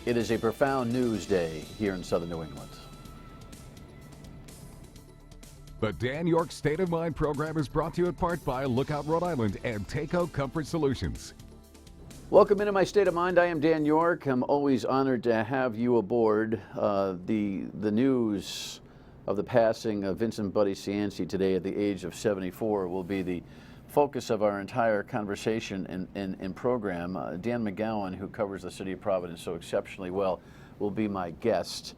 It is a profound news day here in southern New England. The Dan York State of Mind program is brought to you in part by Lookout Rhode Island and Takeo Comfort Solutions. Welcome into my State of Mind. I am Dan York. I'm always honored to have you aboard. The news of the passing of Vincent Buddy Cianci today at the age of 74 will be the focus of our entire conversation and program. Dan McGowan, who covers the city of Providence so exceptionally well, will be my guest,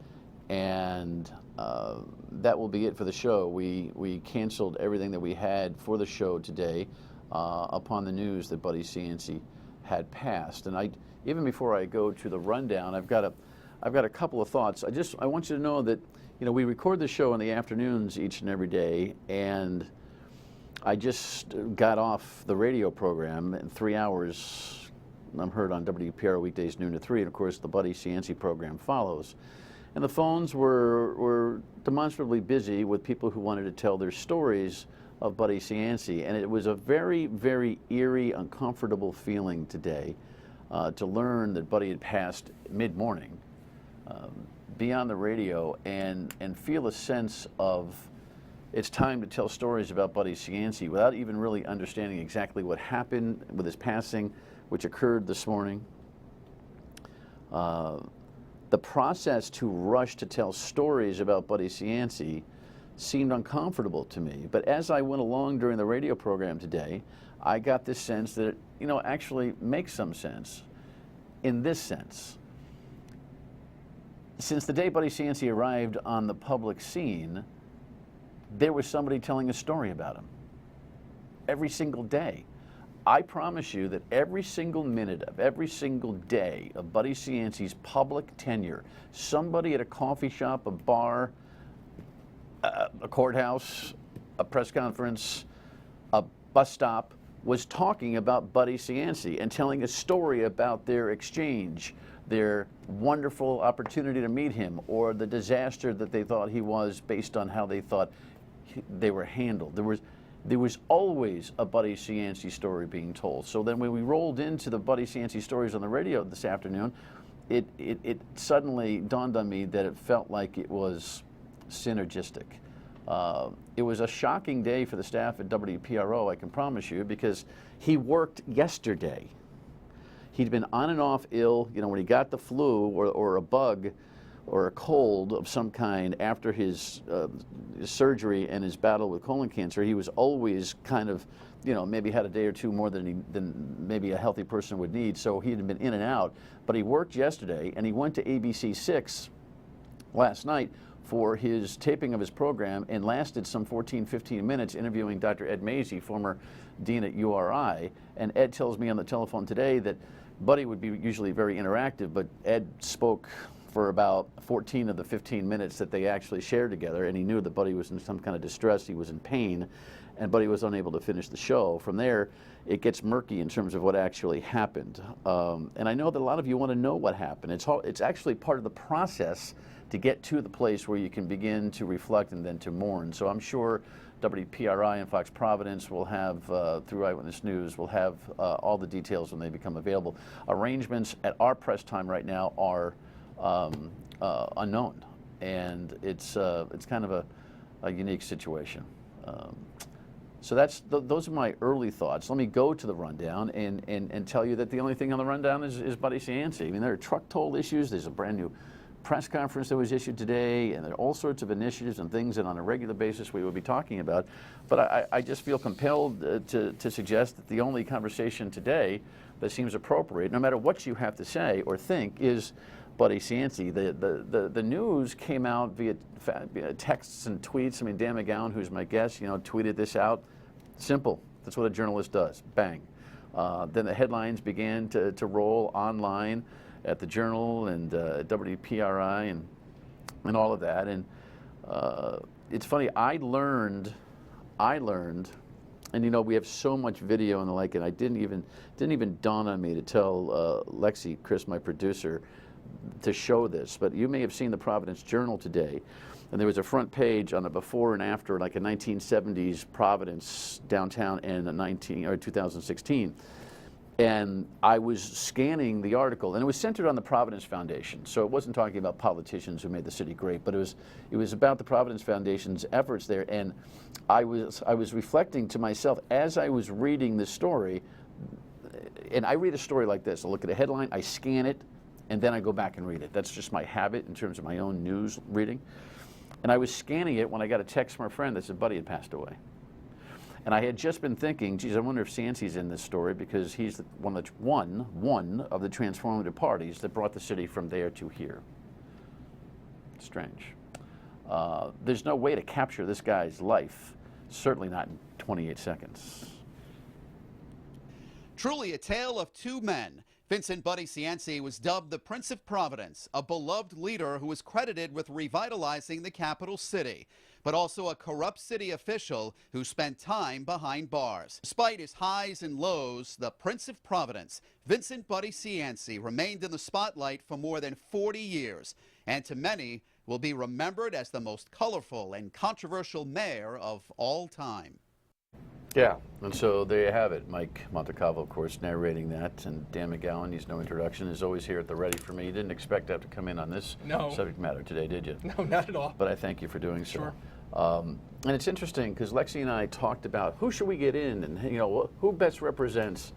and that will be it for the show. We canceled everything that we had for the show today upon the news that Buddy Cianci had passed. And even before I go to the rundown, I've got a couple of thoughts. I want you to know that we record the show in the afternoons each and every day, and I just got off the radio program in 3 hours. I'm heard on WPR weekdays noon to 3, and of course the Buddy Cianci program follows. And the phones were demonstrably busy with people who wanted to tell their stories of Buddy Cianci, and it was a very, very eerie, uncomfortable feeling today to learn that Buddy had passed mid-morning, be on the radio and feel a sense of it's time to tell stories about Buddy Cianci without even really understanding exactly what happened with his passing, which occurred this morning. The process to rush to tell stories about Buddy Cianci seemed uncomfortable to me. But as I went along during the radio program today, I got this sense that it actually makes some sense in this sense. Since the day Buddy Cianci arrived on the public scene, there was somebody telling a story about him every single day. I promise you that every single minute of every single day of Buddy Cianci's public tenure, somebody at a coffee shop, a bar, a courthouse, a press conference, a bus stop, was talking about Buddy Cianci and telling a story about their exchange, their wonderful opportunity to meet him, or the disaster that they thought he was based on how they thought they were handled. There was always a Buddy Cianci story being told. So then when we rolled into the Buddy Cianci stories on the radio this afternoon, it suddenly dawned on me that it felt like it was synergistic. It was a shocking day for the staff at WPRO, I can promise you, because he worked yesterday. He'd been on and off ill, when he got the flu or a bug or a cold of some kind after his surgery and his battle with colon cancer. He was always kind of, maybe had a day or two more than maybe a healthy person would need. So he had been in and out. But he worked yesterday, and he went to ABC 6 last night for his taping of his program and lasted some 14-15 minutes interviewing Dr. Ed Mazie, former dean at URI. And Ed tells me on the telephone today that Buddy would be usually very interactive, but Ed spoke for about 14 of the 15 minutes that they actually shared together, and he knew that Buddy was in some kind of distress, he was in pain, and Buddy was unable to finish the show. From there, it gets murky in terms of what actually happened. And I know that a lot of you want to know what happened. It's actually part of the process to get to the place where you can begin to reflect and then to mourn. So I'm sure WPRI and Fox Providence will have, through Eyewitness News, will have all the details when they become available. Arrangements at our press time right now are unknown, and it's kind of a unique situation. So those are my early thoughts. Let me go to the rundown and tell you that the only thing on the rundown is Buddy Cianci. I mean, there are truck toll issues. There's a brand new press conference that was issued today, and there are all sorts of initiatives and things that on a regular basis we will be talking about. But I just feel compelled to suggest that the only conversation today that seems appropriate, no matter what you have to say or think, is Buddy Cianci. The news came out via texts and tweets. I mean, Dan McGowan, who's my guest, tweeted this out. Simple. That's what a journalist does. Bang. Then the headlines began to roll online at the Journal and WPRI and all of that. And it's funny. I learned, and we have so much video and the like, and I didn't even dawn on me to tell Lexi, Chris, my producer, to show this. But you may have seen the Providence Journal today, and there was a front page on the before and after, like a 1970s Providence downtown in 2016. And I was scanning the article, and it was centered on the Providence Foundation. So it wasn't talking about politicians who made the city great, but it was about the Providence Foundation's efforts there. And I was reflecting to myself as I was reading this story, and I read a story like this. I look at a headline, I scan it, and then I go back and read it. That's just my habit in terms of my own news reading. And I was scanning it when I got a text from a friend that said Buddy had passed away. And I had just been thinking, geez, I wonder if Cianci's in this story, because he's one of the transformative parties that brought the city from there to here. Strange. There's no way to capture this guy's life, certainly not in 28 seconds. Truly a tale of two men. Vincent Buddy Cianci was dubbed the Prince of Providence, a beloved leader who was credited with revitalizing the capital city, but also a corrupt city official who spent time behind bars. Despite his highs and lows, the Prince of Providence, Vincent Buddy Cianci, remained in the spotlight for more than 40 years, and to many will be remembered as the most colorful and controversial mayor of all time. Yeah, and so there you have it. Mike Montecalvo, of course, narrating that, and Dan McGowan, he's no introduction, is always here at the ready for me. You didn't expect to have to come in on this subject matter today, did you? No, not at all. But I thank you for doing so. Sure. And it's interesting because Lexi and I talked about who should we get in, and who best represents.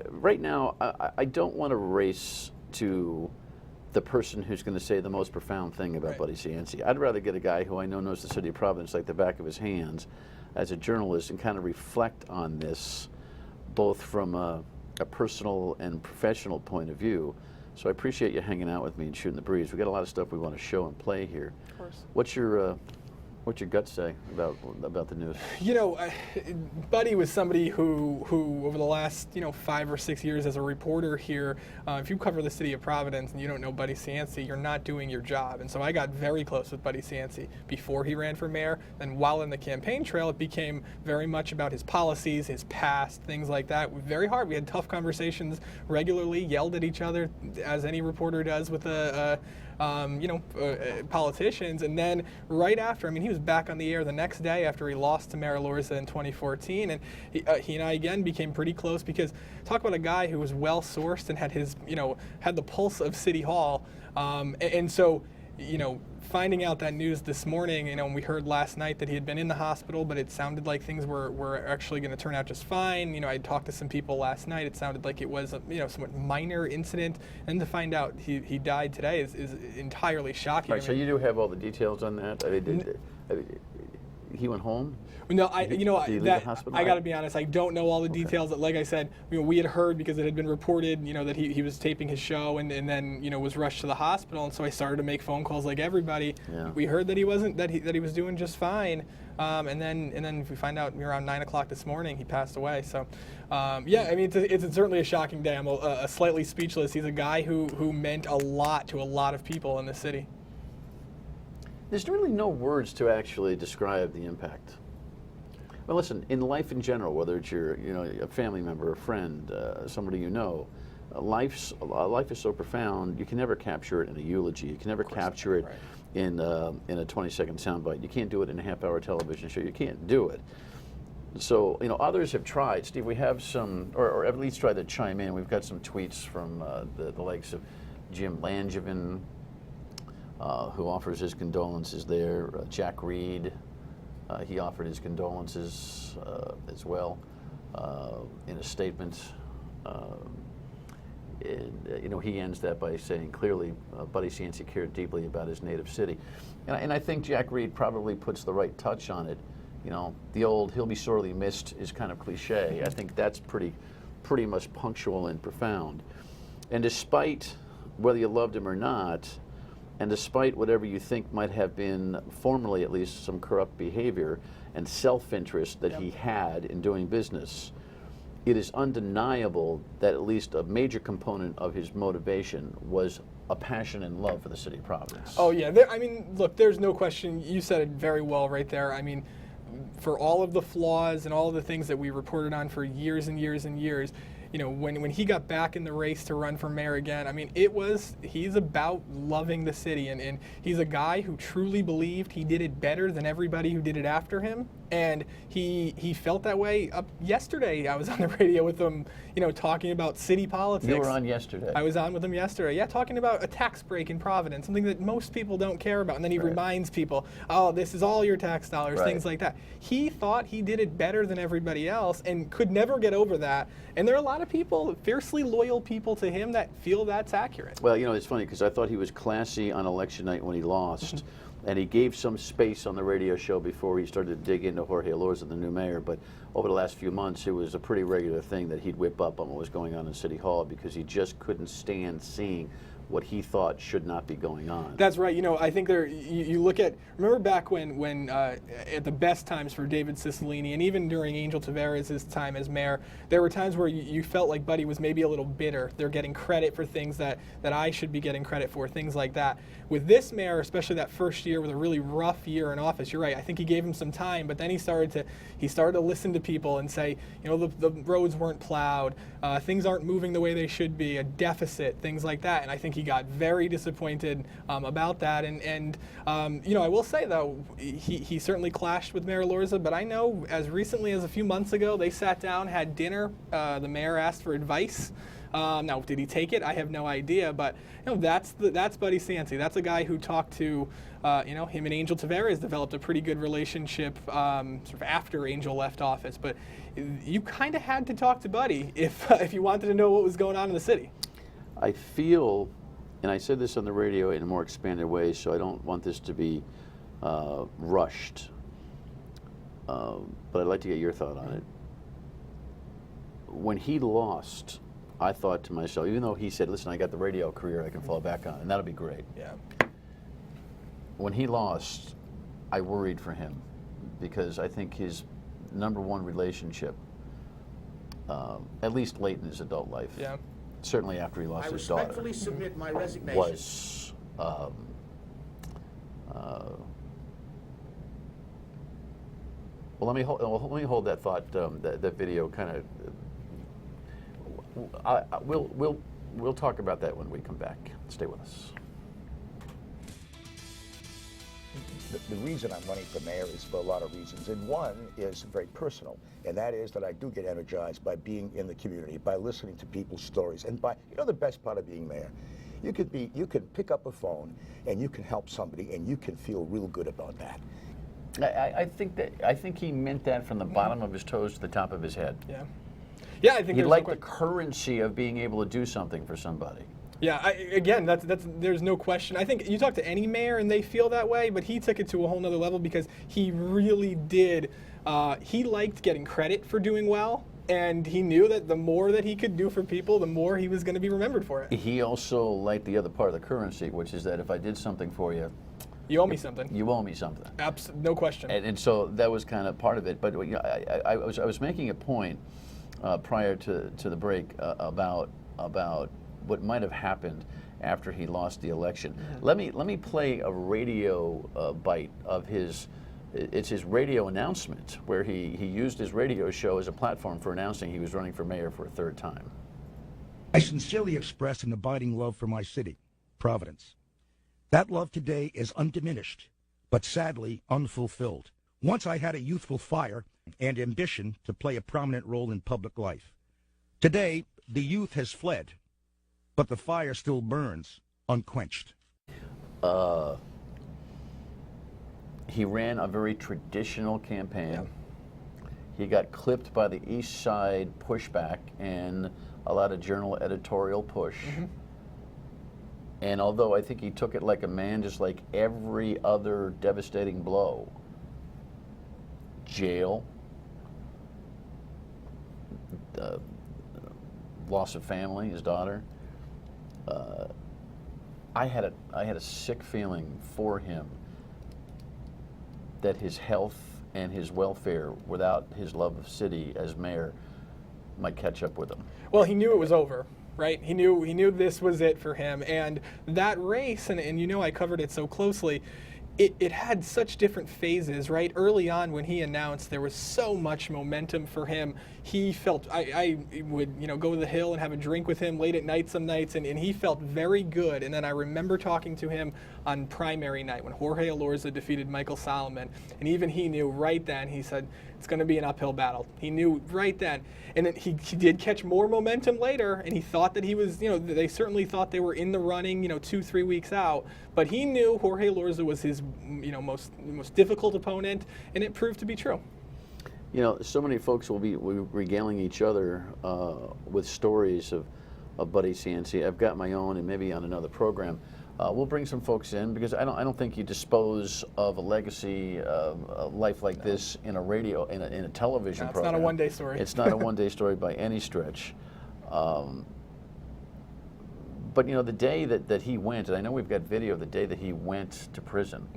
Right now, I don't want to race to the person who's going to say the most profound thing about Buddy Cianci. I'd rather get a guy who I know knows the city of Providence like the back of his hands as a journalist and kind of reflect on this both from a personal and professional point of view. So I appreciate you hanging out with me and shooting the breeze. We've got a lot of stuff we want to show and play here. Of course. What's your gut say about the news? Buddy was somebody who over the last 5 or 6 years as a reporter here, if you cover the city of Providence and you don't know Buddy Cianci, you're not doing your job. And so I got very close with Buddy Cianci before he ran for mayor. Then while in the campaign trail, it became very much about his policies, his past, things like that. Very hard. We had tough conversations regularly, yelled at each other, as any reporter does with politicians. And then right after, he was back on the air the next day after he lost to Mayor Lorza in 2014, and he and I again became pretty close because talk about a guy who was well sourced and had his had the pulse of City Hall, and so finding out that news this morning, and we heard last night that he had been in the hospital, but it sounded like things were actually going to turn out just fine. I talked to some people last night. It sounded like it was a somewhat minor incident, and to find out he died today is entirely shocking. Right, so you do have all the details on that? He went home? No, Did he leave the hospital? I got to be honest. I don't know all the details. Like I said, we had heard because it had been reported, that he was taping his show and then was rushed to the hospital. And so I started to make phone calls like everybody. Yeah. We heard that he wasn't that he was doing just fine. And then we find out around 9 o'clock this morning he passed away. So it's certainly a shocking day. I'm slightly speechless. He's a guy who meant a lot to a lot of people in the city. There's really no words to actually describe the impact. Well, listen, in life in general, whether it's your, a family member, a friend, somebody life is so profound, you can never capture it in a eulogy. You can never capture it in a 20-second soundbite. You can't do it in a half-hour television show. You can't do it. So, others have tried. Steve, we have some, or at least tried to chime in. We've got some tweets from the likes of Jim Langevin, who offers his condolences there. Jack Reed, he offered his condolences as well in a statement. He ends that by saying, clearly, Buddy Cianci cared deeply about his native city. And I think Jack Reed probably puts the right touch on it. The old "he'll be sorely missed" is kind of cliche. I think that's pretty much punctual and profound. And despite whether you loved him or not, and despite whatever you think might have been, formerly at least, some corrupt behavior and self-interest that he had in doing business, it is undeniable that at least a major component of his motivation was a passion and love for the city of Providence. Oh, yeah. Look, there's no question. You said it very well right there. For all of the flaws and all of the things that we reported on for years and years and years, when he got back in the race to run for mayor again, I mean, he's about loving the city, and he's a guy who truly believed he did it better than everybody who did it after him. And he felt that way up yesterday. I was on the radio with him, talking about city politics. You were on yesterday. I was on with him yesterday, yeah, talking about a tax break in Providence, something that most people don't care about. And then he reminds people, oh, this is all your tax dollars, things like that. He thought he did it better than everybody else and could never get over that. And there are a lot of people, fiercely loyal people to him, that feel that's accurate. Well, it's funny because I thought he was classy on election night when he lost. And he gave some space on the radio show before he started to dig into Jorge Elorza, the new mayor. But over the last few months, it was a pretty regular thing that he'd whip up on what was going on in City Hall because he just couldn't stand seeing what he thought should not be going on. That's right. I think you look at, remember back when at the best times for David Cicilline, and even during Angel Taveras' time as mayor, there were times where you felt like Buddy was maybe a little bitter. They're getting credit for things that I should be getting credit for, things like that. With this mayor, especially that first year with a really rough year in office, you're right, I think he gave him some time, but then he started to listen to people and say, the roads weren't plowed, things aren't moving the way they should be, a deficit, things like that. And I think he got very disappointed about that. And I will say, though, he certainly clashed with Mayor Elorza, but I know as recently as a few months ago, they sat down, had dinner, the mayor asked for advice. Now, did he take it? I have no idea, but that's Buddy Cianci. That's a guy who talked to, him and Angel Taveras developed a pretty good relationship sort of after Angel left office. But you kind of had to talk to Buddy if you wanted to know what was going on in the city. I feel, and I said this on the radio in a more expanded way, so I don't want this to be rushed, but I'd like to get your thought on it. When he lost, I thought to myself, even though he said, listen, I got the radio career I can fall back on, and that'll be great. Yeah. When he lost, I worried for him because I think his #1 relationship, at least late in his adult life, certainly after he lost his daughter, I respectfully submit my resignation. Was well, let me hold that thought. That video kind of. We'll talk about that when we come back. Stay with us. The reason I'm running for mayor is for a lot of reasons, and one is very personal, and that is that I do get energized by being in the community, by listening to people's stories, and by, the best part of being mayor, you can pick up a phone and you can help somebody, and you can feel real good about that. I think he meant that from the bottom of his toes to the top of his head. Yeah. Yeah, I think he liked the currency of being able to do something for somebody. Yeah, again, that's there's no question. I think you talk to any mayor and they feel that way, but he took it to a whole nother level because he really did. He liked getting credit for doing well, and he knew that the more that he could do for people, the more he was going to be remembered for it. He also liked the other part of the currency, which is that if I did something for you, you owe me something. You owe me something. No question. And so that was kind of part of it. But I was making a point prior to the break about what might have happened after he lost the election. Mm-hmm. Let me play a radio bite of his. It's his radio announcement where he used his radio show as a platform for announcing he was running for mayor for a third time. I sincerely express an abiding love for my city, Providence. That love today is undiminished, but sadly unfulfilled. Once I had a youthful fire and ambition to play a prominent role in public life. Today, the youth has fled, but the fire still burns, unquenched. He ran a very traditional campaign. Yep. He got clipped by the East Side pushback and a lot of journal editorial push. Mm-hmm. And although I think he took it like a man, just like every other devastating blow, jail, loss of family, his daughter, I had a sick feeling for him that his health and his welfare, without his love of city as mayor, might catch up with him. Well, he knew it was over, right? He knew this was it for him. And that race, and I covered it so closely, it had such different phases, right? Early on when he announced, there was so much momentum for him. He felt, I would, go to the Hill and have a drink with him late at night some nights, and he felt very good. And then I remember talking to him on primary night when Jorge Elorza defeated Michael Solomon, and even he knew right then, he said, it's going to be an uphill battle. He knew right then. And then he did catch more momentum later, and he thought that he was, they certainly thought they were in the running, 2-3 weeks out. But he knew Jorge Elorza was his, most difficult opponent, and it proved to be true. So many folks will be regaling each other with stories of Buddy Cianci. I've got my own, and maybe on another program. We'll bring some folks in because I don't think you dispose of a legacy a life like this in a radio in a television program. It's not a one-day story. It's not a one-day story by any stretch. But the day that he went, and I know we've got video of the day that he went to prison.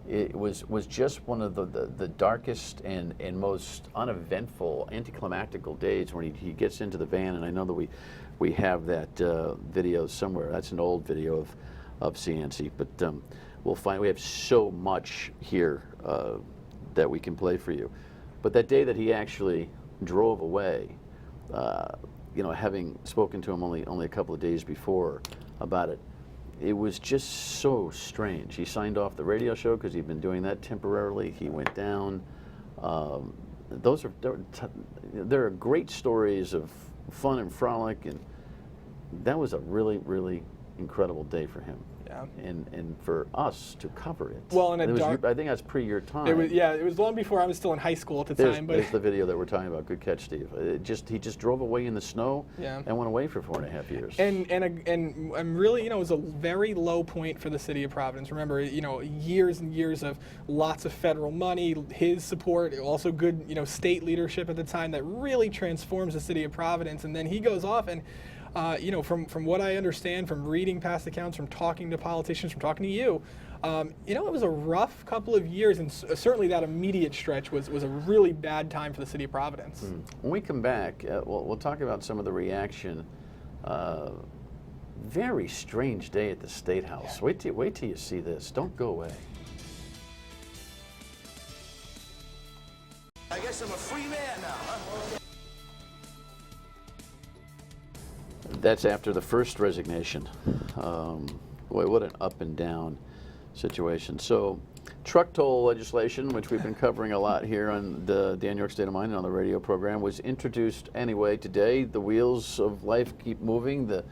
It was just one of the darkest and most uneventful, anticlimactical days when he gets into the van, and I know that we have that video somewhere. That's an old video of Cianci, but we'll find, we have so much here that we can play for you. But that day that he actually drove away, having spoken to him only a couple of days before about it, it was just so strange. He signed off the radio show because he'd been doing that temporarily. He went down. There are great stories of fun and frolic, and that was a really, really incredible day for him. Yeah. And for us to cover it. Well, I think that's pre your time. It was long before I was still in high school at the time. But there's the video that we're talking about. Good catch, Steve. He just drove away in the snow and went away for 4.5 years. And I'm really, it was a very low point for the city of Providence. Remember, years and years of lots of federal money, his support, also good, state leadership at the time that really transforms the city of Providence. And then he goes off and, from what I understand, from reading past accounts, from talking to politicians, from talking to you, it was a rough couple of years, and certainly that immediate stretch was a really bad time for the city of Providence. When we come back, we'll talk about some of the reaction. Very strange day at the State House. Wait till you see this. Don't go away. I guess I'm a free man now, huh? That's after the first resignation. Boy, what an up and down situation. So, truck toll legislation, which we've been covering a lot here on the Dan York State of Mind and on the radio program, was introduced anyway today. The wheels of life keep moving, the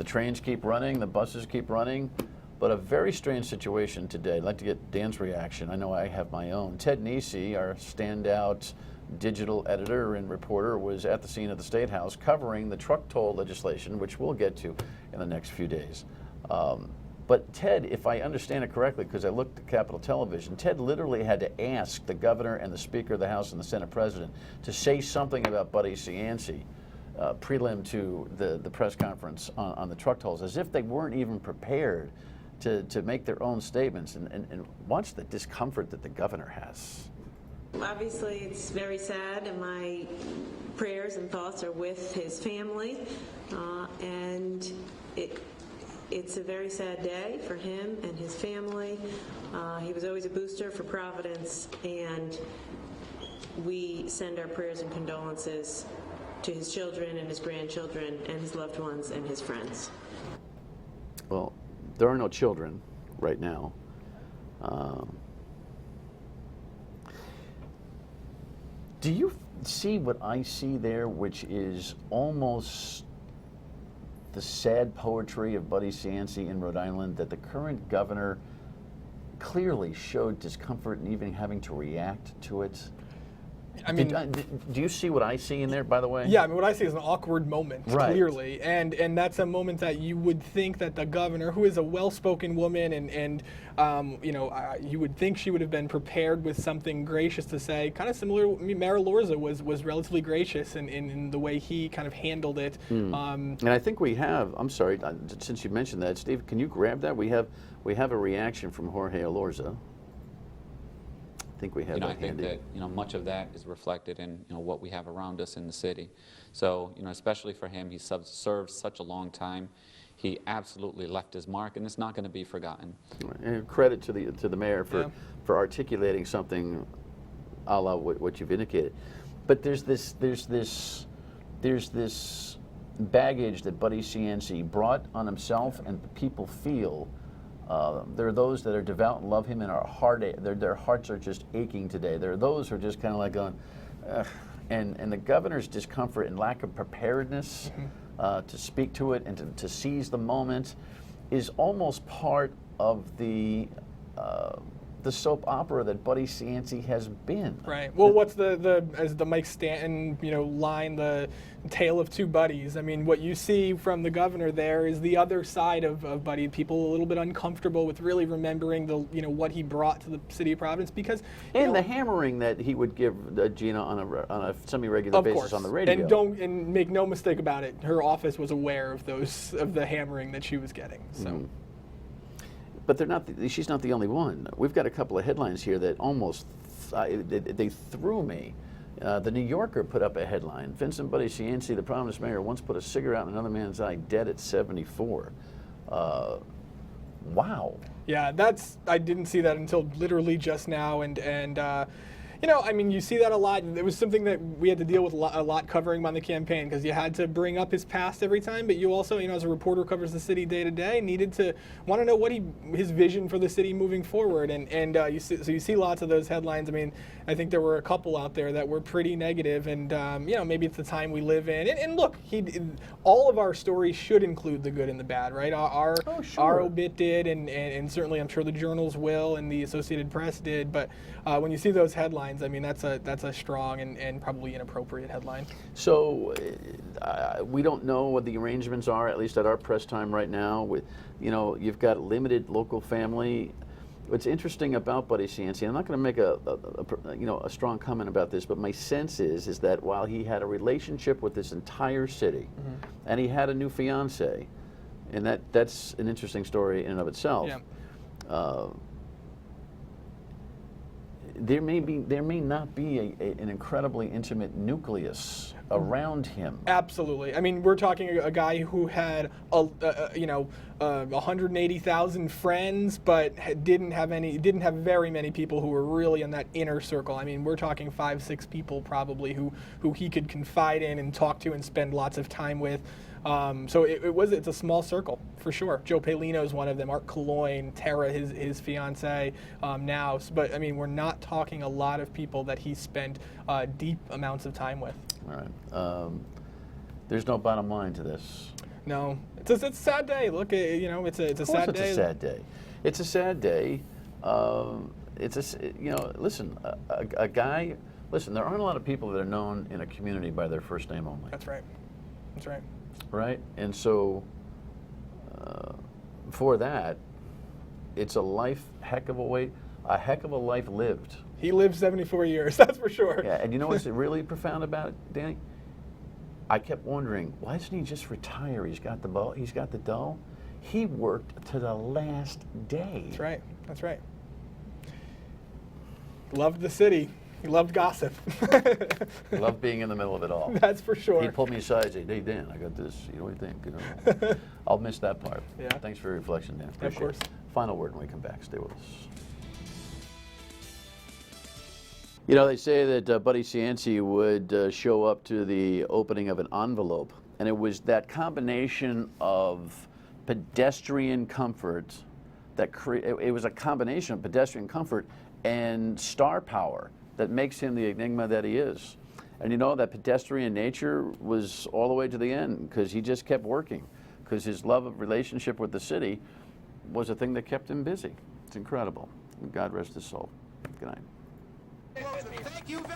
trains keep running, the buses keep running, but a very strange situation today. I'd like to get Dan's reaction. I know I have my own. Ted Nesi, our standout digital editor and reporter, was at the scene of the State House covering the truck toll legislation, which we'll get to in the next few days. But Ted, if I understand it correctly, because I looked at Capitol Television, Ted literally had to ask the governor and the Speaker of the House and the Senate President to say something about Buddy Cianci prelim to the press conference on the truck tolls, as if they weren't even prepared to make their own statements. And watch the discomfort that the governor has. Obviously, it's very sad, and my prayers and thoughts are with his family, and it's a very sad day for him and his family. He was always a booster for Providence, and we send our prayers and condolences to his children and his grandchildren and his loved ones and his friends. Well, there are no children right now. Do you see what I see there, which is almost the sad poetry of Buddy Cianci in Rhode Island, that the current governor clearly showed discomfort and even having to react to it? I mean, do you see what I see in there, by the way? Yeah, I mean, what I see is an awkward moment, right, clearly. And that's a moment that you would think that the governor, who is a well-spoken woman, and you would think she would have been prepared with something gracious to say, kind of similar. I mean, Mayor Elorza was relatively gracious in the way he kind of handled it. And I think we have, I'm sorry, since you mentioned that, Steve, can you grab that? We have a reaction from Jorge Elorza. I think we have that handy. I think that much of that is reflected in what we have around us in the city. So especially for him, he served such a long time he absolutely left his mark, and it's not going to be forgotten. And credit to the mayor for articulating something a la what you've indicated. But there's this baggage that Buddy Cianci brought on himself, and people feel. There are those that are devout and love him, and their hearts are just aching today. There are those who are just kind of like going, ugh. And the governor's discomfort and lack of preparedness to speak to it and to seize the moment is almost part of the soap opera that Buddy Cianci has been. Right. Well, what's as the Mike Stanton line, the tale of two buddies? I mean, what you see from the governor there is the other side of Buddy. People a little bit uncomfortable with really remembering what he brought to the city of Providence, because the hammering that he would give Gina on a semi-regular basis on the radio. And make no mistake about it, her office was aware of the hammering that she was getting. So. But she's not the only one. We've got a couple of headlines here that almost they threw me. The New Yorker put up a headline: Vincent Buddy Cianci, the Providence mayor, once put a cigarette in another man's eye, dead at 74. Wow. Yeah, I didn't see that until literally just now, and I mean, you see that a lot. It was something that we had to deal with a lot covering him on the campaign, because you had to bring up his past every time, but you also, as a reporter who covers the city day to day, needed to want to know what his vision for the city moving forward. And you see lots of those headlines. I mean, I think there were a couple out there that were pretty negative, and maybe it's the time we live in. And look, all of our stories should include the good and the bad, right? Our obit did, and certainly I'm sure the journals will, and the Associated Press did. But when you see those headlines, I mean, that's a strong and probably inappropriate headline. So we don't know what the arrangements are, at least at our press time right now. You've got limited local family. What's interesting about Buddy Cianci, I'm not going to make a strong comment about this, but my sense is that while he had a relationship with this entire city, and he had a new fiance, and that's an interesting story in and of itself. Yeah. There may not be an incredibly intimate nucleus around him. Absolutely. I mean, we're talking a guy who had 180,000 friends, but didn't have very many people who were really in that inner circle. I mean, we're talking 5-6 people probably who he could confide in and talk to and spend lots of time with. So it's a small circle for sure. Joe Palino's one of them. Art Cologne, Tara, his fiance now. But I mean, we're not talking a lot of people that he spent deep amounts of time with. All right. There's no bottom line to this. No, it's a sad day. Look, it's a sad day. It's a sad day. It's a sad day. Listen, a guy. Listen, there aren't a lot of people that are known in a community by their first name only. That's right. That's right. Right, and so for that, it's a heck of a life lived. He lived 74 years, that's for sure. Yeah, and you know what's really profound about it, Danny? I kept wondering, why doesn't he just retire? He's got the dough. He worked to the last day. That's right. That's right. Loved the city. He loved gossip. He loved being in the middle of it all. That's for sure. He'd pull me aside and say, "Hey, Dan, I got this. What do you think?" I'll miss that part. Yeah. Thanks for your reflection, Dan. Appreciate of course. it. Final word when we come back. Stay with us. They say that Buddy Cianci would show up to the opening of an envelope, and it was that combination of pedestrian comfort it was a combination of pedestrian comfort and star power that makes him the enigma that he is. And that pedestrian nature was all the way to the end, because he just kept working, because his love of relationship with the city was a thing that kept him busy. It's incredible. God rest his soul. Good night. Thank you very